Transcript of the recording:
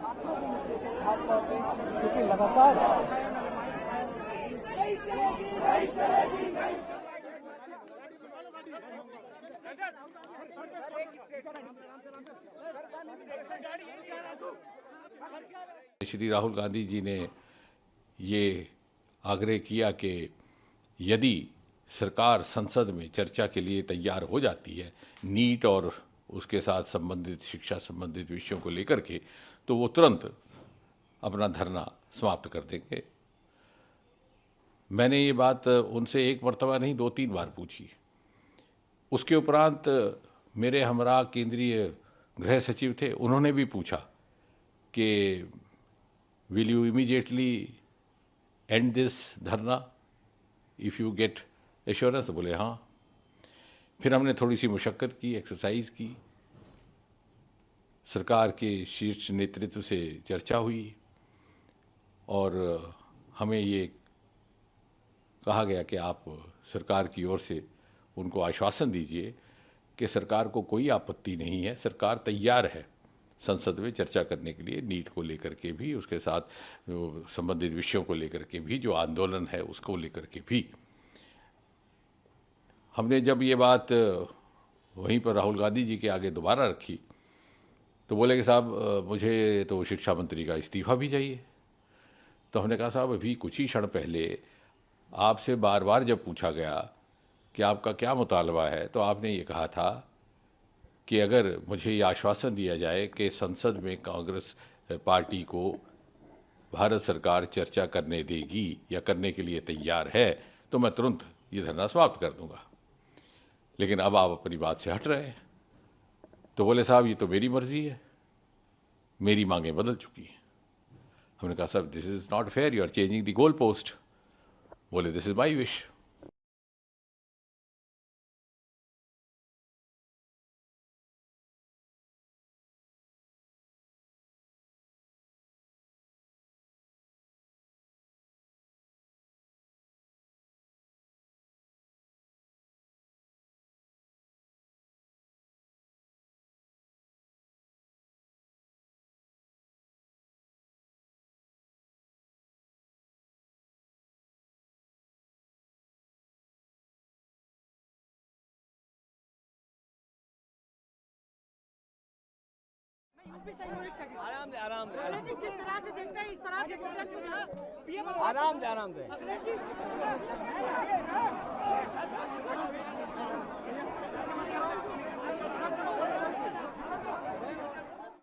खासतौर पे क्योंकि लगातार श्री राहुल गांधी जी ने ये आग्रह किया कि यदि सरकार संसद में चर्चा के लिए तैयार हो जाती है नीट और उसके साथ संबंधित शिक्षा संबंधित विषयों को लेकर के, तो वो तुरंत अपना धरना समाप्त कर देंगे। मैंने ये बात उनसे एक मर्तबा नहीं 2-3 बार पूछी। उसके उपरांत मेरे हमरा केंद्रीय गृह सचिव थे, उन्होंने भी पूछा कि will you immediately and this धरना इफ़ यू गेट एश्योरेंस। बोले हाँ। फिर हमने थोड़ी सी मुशक्क़त की, एक्सरसाइज की, सरकार के शीर्ष नेतृत्व से चर्चा हुई और हमें ये कहा गया कि आप सरकार की ओर से उनको आश्वासन दीजिए कि सरकार को कोई आपत्ति नहीं है, सरकार तैयार है संसद में चर्चा करने के लिए, नीट को लेकर के भी, उसके साथ संबंधित विषयों को लेकर के भी, जो आंदोलन है उसको लेकर के भी। हमने जब ये बात वहीं पर राहुल गांधी जी के आगे दोबारा रखी तो बोले कि साहब मुझे तो शिक्षा मंत्री का इस्तीफ़ा भी चाहिए। तो हमने कहा साहब अभी कुछ ही क्षण पहले आपसे बार बार जब पूछा गया कि आपका क्या मुतालबा है तो आपने ये कहा था कि अगर मुझे ये आश्वासन दिया जाए कि संसद में कांग्रेस पार्टी को भारत सरकार चर्चा करने देगी या करने के लिए तैयार है तो मैं तुरंत ये धरना समाप्त कर दूंगा। लेकिन अब आप अपनी बात से हट रहे हैं। तो बोले साहब ये तो मेरी मर्जी है, मेरी मांगें बदल चुकी हैं। हमने कहा साहब this is not fair, you are changing the goal post. बोले दिस इज़ माई विश। आराम दे आराम दे किस तरह से देखते हैं इस तरह के प्रोटेस्ट को आराम दे